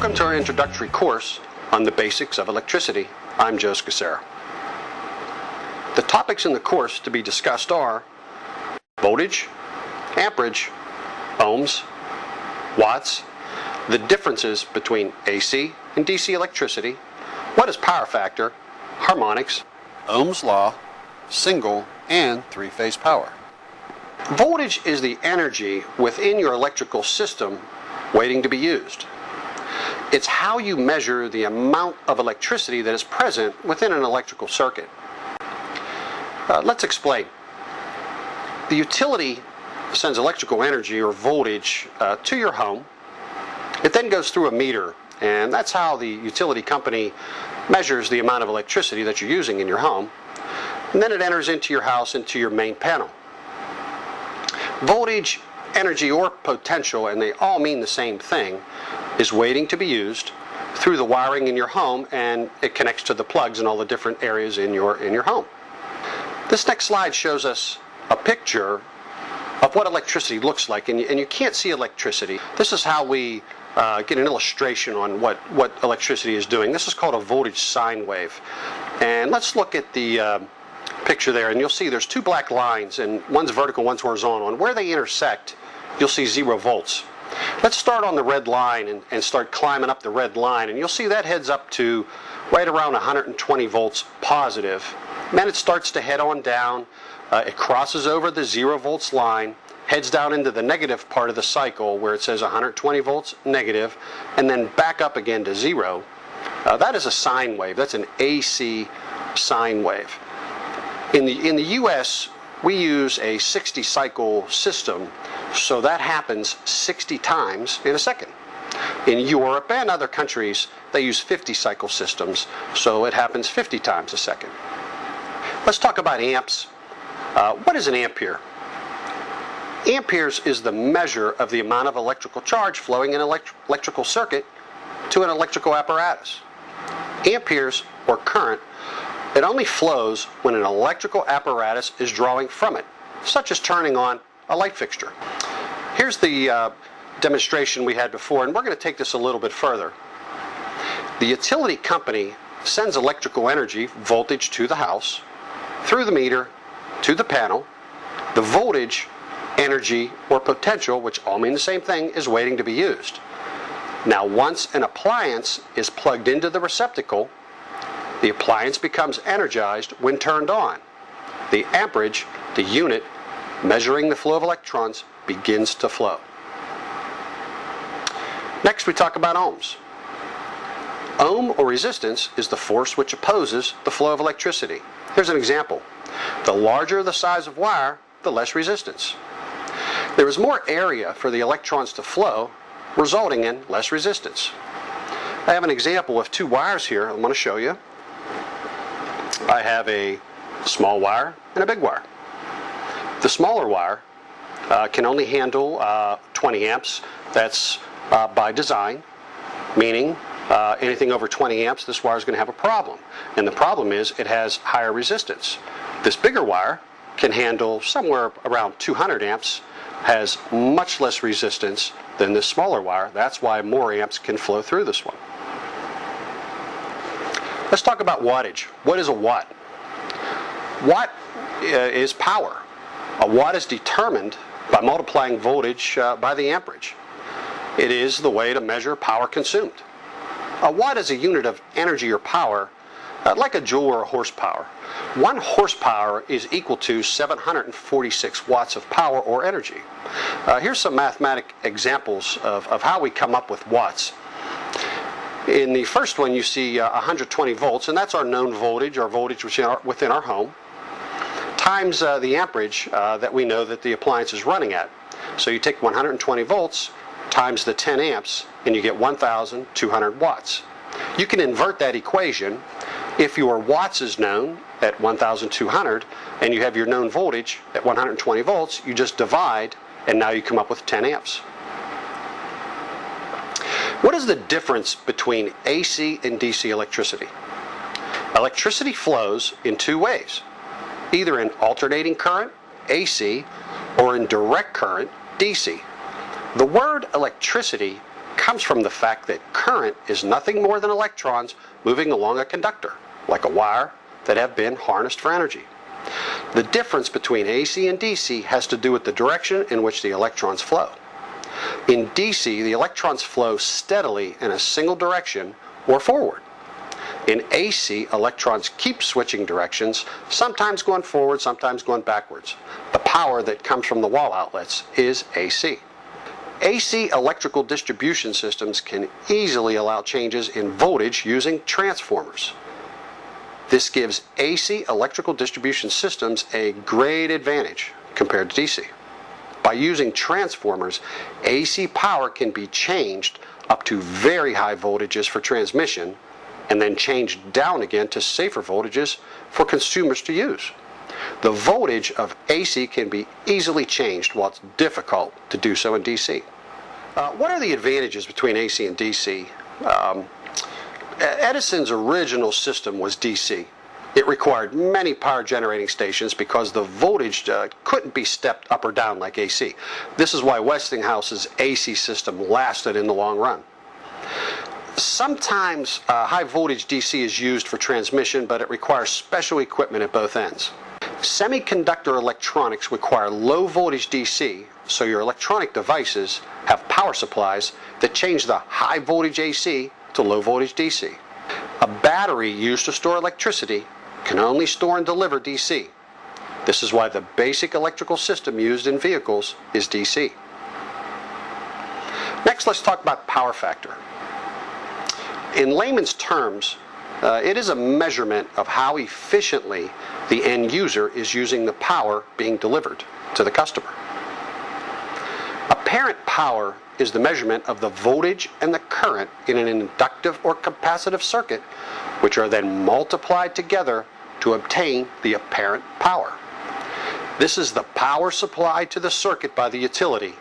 Welcome to our introductory course on the basics of electricity. I'm Joe Scacera. The topics in the course to be discussed are voltage, amperage, ohms, watts, the differences between AC and DC electricity, what is power factor, harmonics, Ohm's law, single and three-phase power. Voltage is the energy within your electrical system waiting to be used. It's how you measure the amount of electricity that is present within an electrical circuit. Let's explain. The utility sends electrical energy or voltage to your home. It then goes through a meter, and that's how the utility company measures the amount of electricity that you're using in your home. And then it enters into your house, into your main panel. Voltage, energy, or potential, and they all mean the same thing, is waiting to be used through the wiring in your home, and it connects to the plugs in all the different areas in your home. This next slide shows us a picture of what electricity looks like, and you can't see electricity. This is how we get an illustration on what electricity is doing. This is called a voltage sine wave. And let's look at the picture there, and you'll see there's two black lines, and one's vertical, one's horizontal, and where they intersect you'll see 0 volts. Let's start on the red line and start climbing up the red line, and you'll see that heads up to right around 120 volts positive. Then it starts to head on down. It crosses over the 0 volts line, heads down into the negative part of the cycle where it says 120 volts negative, and then back up again to 0. That is a sine wave. That's an AC sine wave. In the US, we use a 60 cycle system, so that happens 60 times in a second. In Europe and other countries, they use 50 cycle systems, so it happens 50 times a second. Let's talk about amps. What is an ampere? Amperes is the measure of the amount of electrical charge flowing in an electrical circuit to an electrical apparatus. Amperes, or current, it only flows when an electrical apparatus is drawing from it, such as turning on a light fixture. Here's the demonstration we had before, and we're going to take this a little bit further. The utility company sends electrical energy, voltage, to the house, through the meter, to the panel. The voltage, energy, or potential, which all mean the same thing, is waiting to be used. Now, once an appliance is plugged into the receptacle, the appliance becomes energized when turned on. The amperage, the unit measuring the flow of electrons, begins to flow. Next, we talk about ohms. Ohm, or resistance, is the force which opposes the flow of electricity. Here's an example. The larger the size of wire, the less resistance. There is more area for the electrons to flow, resulting in less resistance. I have an example of two wires here I want to show you. I have a small wire and a big wire. The smaller wire can only handle 20 amps. That's by design, meaning anything over 20 amps, this wire is going to have a problem. And the problem is it has higher resistance. This bigger wire can handle somewhere around 200 amps, has much less resistance than this smaller wire. That's why more amps can flow through this one. Let's talk about wattage. What is a watt? Watt is power. A watt is determined by multiplying voltage by the amperage. It is the way to measure power consumed. A watt is a unit of energy or power, like a joule or a horsepower. 1 horsepower is equal to 746 watts of power or energy. Here's some mathematic examples of how we come up with watts. In the first one, you see 120 volts, and that's our known voltage, our voltage within our home, times the amperage that we know that the appliance is running at. So you take 120 volts times the 10 amps, and you get 1,200 watts. You can invert that equation. If your watts is known at 1,200, and you have your known voltage at 120 volts, you just divide, and now you come up with 10 amps. What is the difference between AC and DC electricity? Electricity flows in two ways, either in alternating current, AC, or in direct current, DC. The word electricity comes from the fact that current is nothing more than electrons moving along a conductor, like a wire, that have been harnessed for energy. The difference between AC and DC has to do with the direction in which the electrons flow. In DC, the electrons flow steadily in a single direction or forward. In AC, electrons keep switching directions, sometimes going forward, sometimes going backwards. The power that comes from the wall outlets is AC. AC electrical distribution systems can easily allow changes in voltage using transformers. This gives AC electrical distribution systems a great advantage compared to DC. By using transformers, AC power can be changed up to very high voltages for transmission and then changed down again to safer voltages for consumers to use. The voltage of AC can be easily changed while it's difficult to do so in DC. What are the advantages between AC and DC? Edison's original system was DC. It required many power generating stations because the voltage couldn't be stepped up or down like AC. This is why Westinghouse's AC system lasted in the long run. Sometimes high voltage DC is used for transmission, but it requires special equipment at both ends. Semiconductor electronics require low voltage DC, so your electronic devices have power supplies that change the high voltage AC to low voltage DC. A battery used to store electricity can only store and deliver DC. This is why the basic electrical system used in vehicles is DC. Next, let's talk about power factor. In layman's terms, it is a measurement of how efficiently the end user is using the power being delivered to the customer. Apparent power is the measurement of the voltage and the current in an inductive or capacitive circuit, which are then multiplied together to obtain the apparent power. This is the power supplied to the circuit by the utility,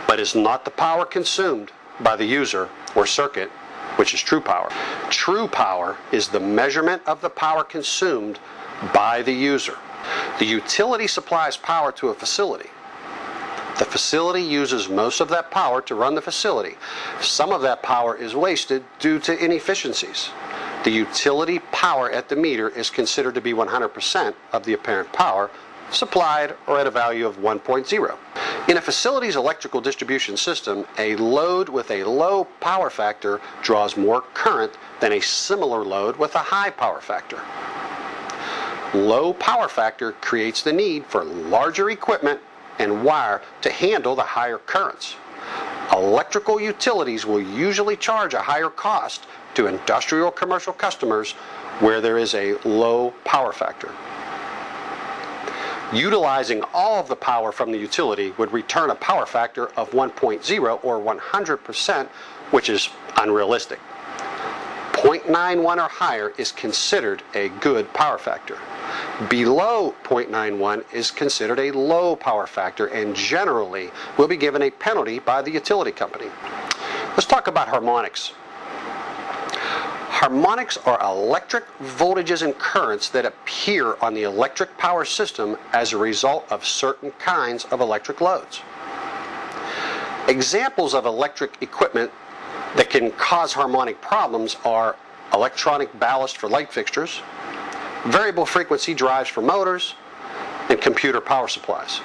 but is not the power consumed by the user or circuit, which is true power. True power is the measurement of the power consumed by the user. The utility supplies power to a facility. The facility uses most of that power to run the facility. Some of that power is wasted due to inefficiencies. The utility power at the meter is considered to be 100% of the apparent power supplied, or at a value of 1.0. In a facility's electrical distribution system, a load with a low power factor draws more current than a similar load with a high power factor. Low power factor creates the need for larger equipment and wire to handle the higher currents. Electrical utilities will usually charge a higher cost to industrial commercial customers where there is a low power factor. Utilizing all of the power from the utility would return a power factor of 1.0 or 100%, which is unrealistic. 0.91 or higher is considered a good power factor. Below 0.91 is considered a low power factor and generally will be given a penalty by the utility company. Let's talk about harmonics. Harmonics are electric voltages and currents that appear on the electric power system as a result of certain kinds of electric loads. Examples of electric equipment that can cause harmonic problems are electronic ballast for light fixtures, variable frequency drives for motors, and computer power supplies.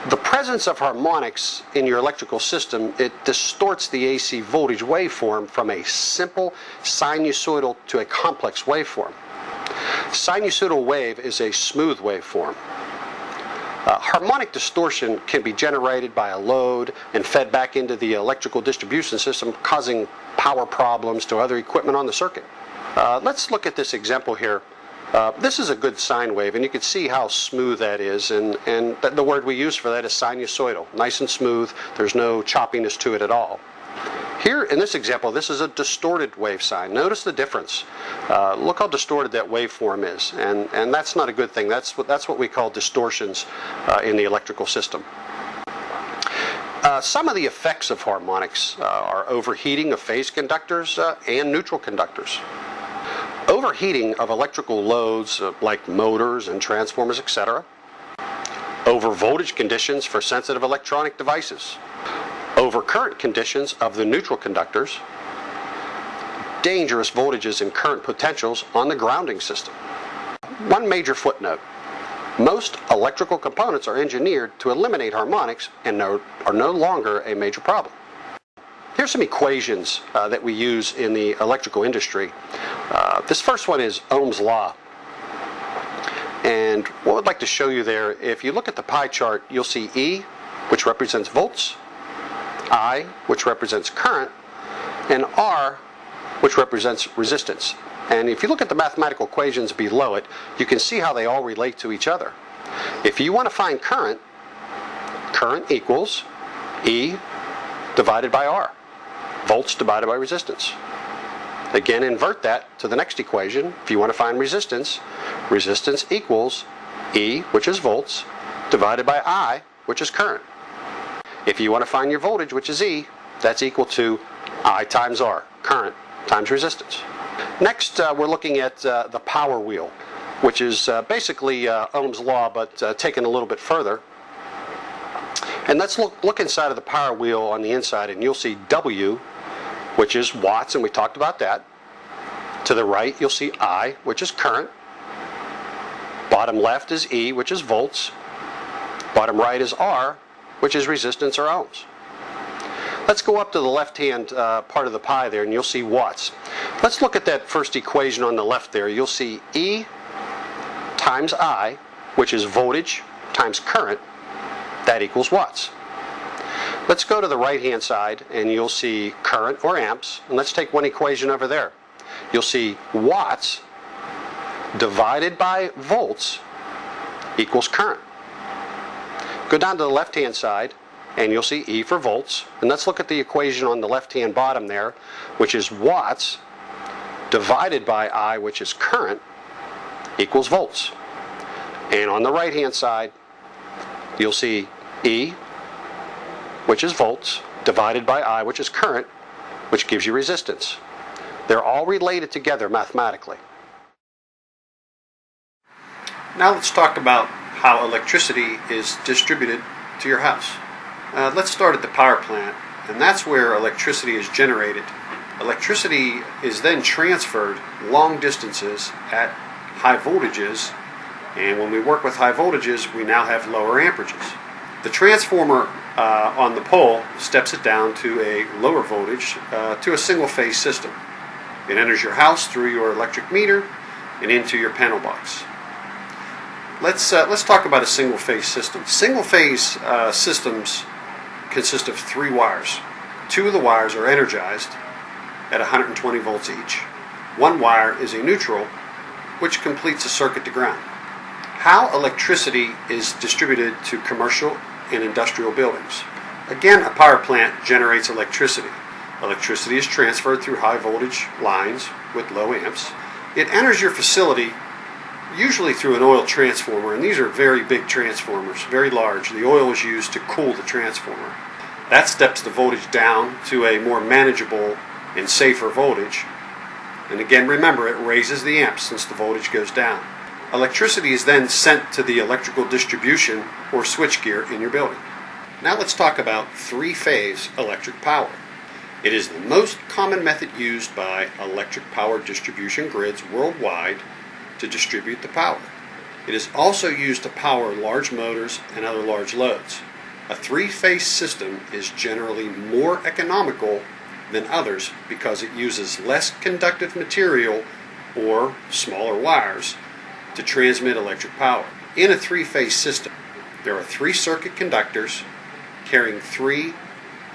The presence of harmonics in your electrical system, it distorts the AC voltage waveform from a simple sinusoidal to a complex waveform. Sinusoidal wave is a smooth waveform. Harmonic distortion can be generated by a load and fed back into the electrical distribution system, causing power problems to other equipment on the circuit. Let's look at this example here. This is a good sine wave, and you can see how smooth that is, and the word we use for that is sinusoidal. Nice and smooth, there's no choppiness to it at all. Here, in this example, this is a distorted wave sine. Notice the difference. Look how distorted that waveform is, and that's not a good thing. That's what we call distortions in the electrical system. Some of the effects of harmonics are overheating of phase conductors and neutral conductors. Overheating of electrical loads like motors and transformers, etc. Over voltage conditions for sensitive electronic devices. overcurrent conditions of the neutral conductors, dangerous voltages and current potentials on the grounding system. One major footnote: most electrical components are engineered to eliminate harmonics and are no longer a major problem. Here's some equations that we use in the electrical industry. This first one is Ohm's law. And what I'd like to show you there, if you look at the pie chart, you'll see E, which represents volts, I, which represents current, and R, which represents resistance. And if you look at the mathematical equations below it, you can see how they all relate to each other. If you want to find current, current equals E divided by R, volts divided by resistance. Again, invert that to the next equation. If you want to find resistance, resistance equals E, which is volts, divided by I, which is current. If you want to find your voltage, which is E, that's equal to I times R, current times resistance. Next, we're looking at the power wheel, which is basically Ohm's law, but taken a little bit further. And let's look inside of the power wheel on the inside, and you'll see W, which is watts, and we talked about that. To the right, you'll see I, which is current. Bottom left is E, which is volts. Bottom right is R, which is resistance or ohms. Let's go up to the left-hand part of the pie there, and you'll see watts. Let's look at that first equation on the left there. You'll see E times I, which is voltage times current. That equals watts. Let's go to the right-hand side, and you'll see current or amps. And let's take one equation over there. You'll see watts divided by volts equals current. Go down to the left-hand side, and you'll see E for volts. And let's look at the equation on the left-hand bottom there, which is watts divided by I, which is current, equals volts. And on the right-hand side, you'll see E, which is volts, divided by I, which is current, which gives you resistance. They're all related together mathematically. Now let's talk about how electricity is distributed to your house. Let's start at the power plant, and that's where electricity is generated. Electricity is then transferred long distances at high voltages, and when we work with high voltages, we now have lower amperages. The transformer on the pole steps it down to a lower voltage to a single-phase system. It enters your house through your electric meter and into your panel box. Let's talk about a single-phase system. Single-phase systems consist of 3 wires. 2 of the wires are energized at 120 volts each. 1 wire is a neutral, which completes a circuit to ground. How electricity is distributed to commercial and industrial buildings. Again, a power plant generates electricity. Electricity is transferred through high voltage lines with low amps. It enters your facility usually through an oil transformer, and these are very big transformers, very large. The oil is used to cool the transformer. That steps the voltage down to a more manageable and safer voltage. And again, remember, it raises the amps since the voltage goes down. Electricity is then sent to the electrical distribution or switchgear in your building. Now let's talk about 3-phase electric power. It is the most common method used by electric power distribution grids worldwide to distribute the power. It is also used to power large motors and other large loads. A 3-phase system is generally more economical than others because it uses less conductive material or smaller wires to transmit electric power. In a 3-phase system, there are 3 circuit conductors carrying 3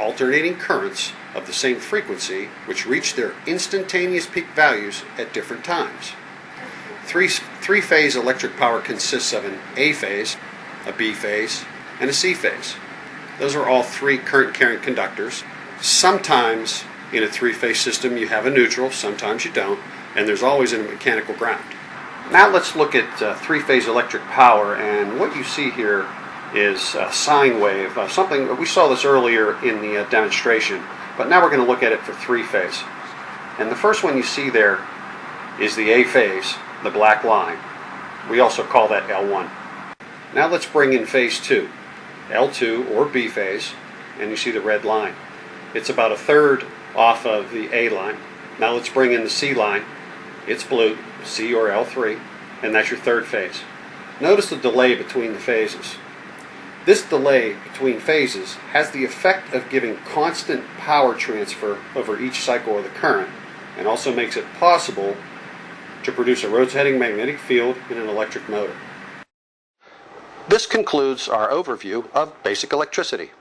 alternating currents of the same frequency, which reach their instantaneous peak values at different times. 3-phase electric power consists of an A phase, a B phase, and a C phase. Those are all 3 current-carrying conductors. Sometimes in a 3-phase system you have a neutral, sometimes you don't, and there's always a mechanical ground. Now let's look at 3-phase electric power, and what you see here is a sine wave, something we saw this earlier in the demonstration, but now we're going to look at it for 3-phase. And the first one you see there is the A phase, the black line. We also call that L1. Now let's bring in phase 2, L2 or B phase, and you see the red line. It's about a third off of the A line. Now let's bring in the C line. It's blue, C or L3, and that's your third phase. Notice the delay between the phases. This delay between phases has the effect of giving constant power transfer over each cycle of the current, and also makes it possible to produce a rotating magnetic field in an electric motor. This concludes our overview of basic electricity.